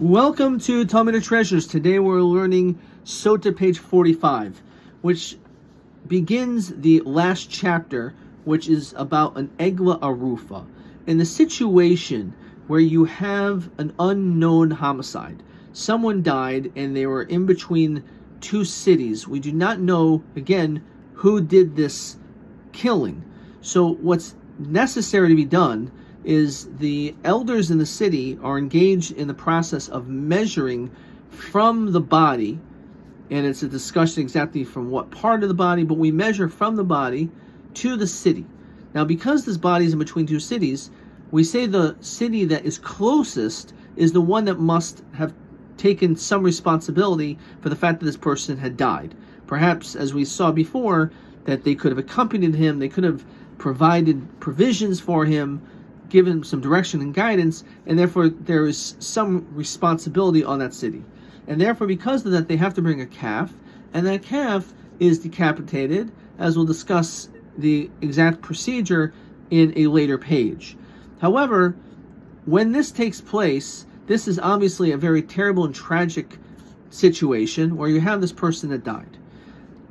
Welcome to Talmudic Treasures. Today we're learning Sotah, page 45, which begins the last chapter, which is about an Eglah Arufah. In the situation where you have an unknown homicide, someone died and they were in between two cities. We do not know, again, who did this killing. So what's necessary to be done is the elders in the city are engaged in the process of measuring from the body, and it's a discussion exactly from what part of the body, but we measure from the body to the city. Now, because this body is in between two cities, we say the city that is closest is the one that must have taken some responsibility for the fact that this person had died. Perhaps, as we saw before, that they could have accompanied him, they could have provided provisions for him, given some direction and guidance, and therefore there is some responsibility on that city. And therefore, because of that, they have to bring a calf, and that calf is decapitated, as we'll discuss the exact procedure in a later page. However, when this takes place, this is obviously a very terrible and tragic situation where you have this person that died.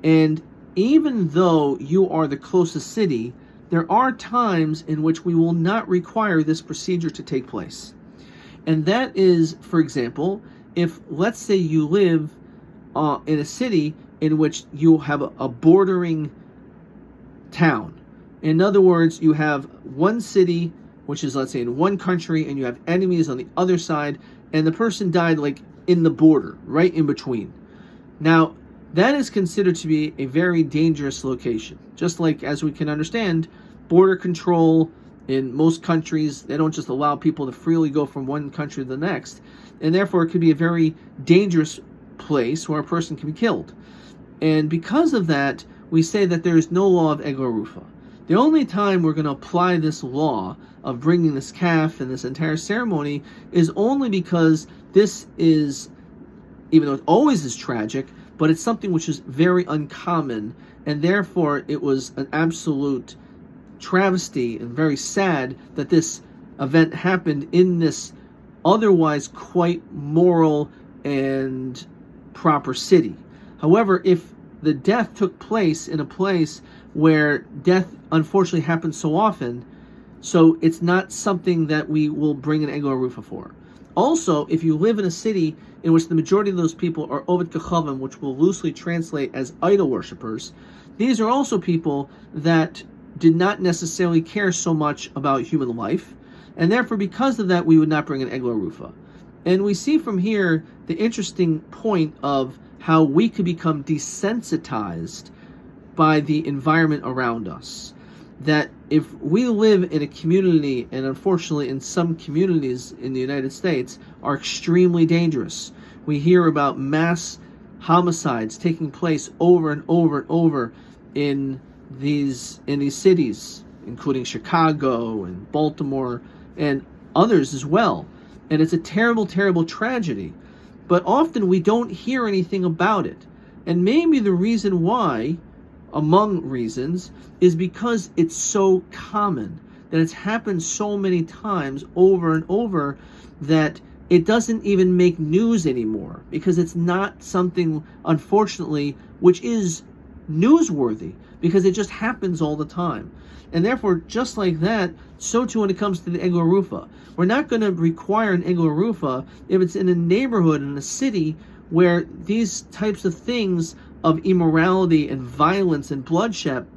And even though you are the closest city, there are times in which we will not require this procedure to take place. And that is, for example, if, let's say, you live in a city in which you have a bordering town. In other words, you have one city, which is, let's say, in one country, and you have enemies on the other side, and the person died like in the border, right in between. Now, that is considered to be a very dangerous location. Just like, as we can understand, border control in most countries, they don't just allow people to freely go from one country to the next. And therefore, it could be a very dangerous place where a person can be killed. And because of that, we say that there is no law of Eglah Arufah. The only time we're going to apply this law of bringing this calf and this entire ceremony is only because this is, even though it always is tragic, but it's something which is very uncommon, and therefore it was an absolute travesty and very sad that this event happened in this otherwise quite moral and proper city. However, if the death took place in a place where death unfortunately happens so often, so it's not something that we will bring an Eglah Arufah for. Also, if you live in a city in which the majority of those people are Ovid Kechavim, which will loosely translate as idol worshippers, these are also people that did not necessarily care so much about human life, and therefore because of that we would not bring an Eglah Arufah. And we see from here the interesting point of how we could become desensitized by the environment around us. That if we live in a community, and unfortunately in some communities in the United States are extremely dangerous. We hear about mass homicides taking place over and over and over in these cities, including Chicago and Baltimore and others as well. And it's a terrible, terrible tragedy. But often we don't hear anything about it. And maybe the reason why, among reasons, is because it's so common, that it's happened so many times over and over that it doesn't even make news anymore, because it's not something, unfortunately, which is newsworthy, because it just happens all the time. And therefore, just like that, so too when it comes to the Eglah Arufah. We're not going to require an Eglah Arufah if it's in a neighborhood, in a city, where these types of things of immorality and violence and bloodshed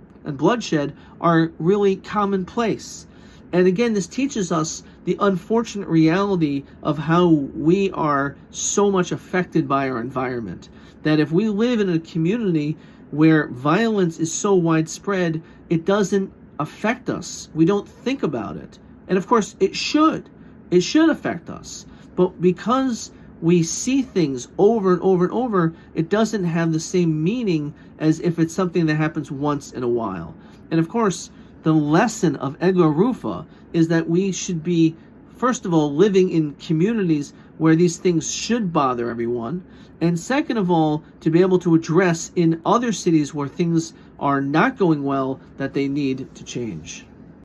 are really commonplace. And again, this teaches us the unfortunate reality of how we are so much affected by our environment. That if we live in a community where violence is so widespread, it doesn't affect us. We don't think about it. And of course, it should. It should affect us. But because we see things over and over and over, it doesn't have the same meaning as if it's something that happens once in a while. And of course, the lesson of Eglah Arufah is that we should be, first of all, living in communities where these things should bother everyone, and second of all, to be able to address in other cities where things are not going well that they need to change.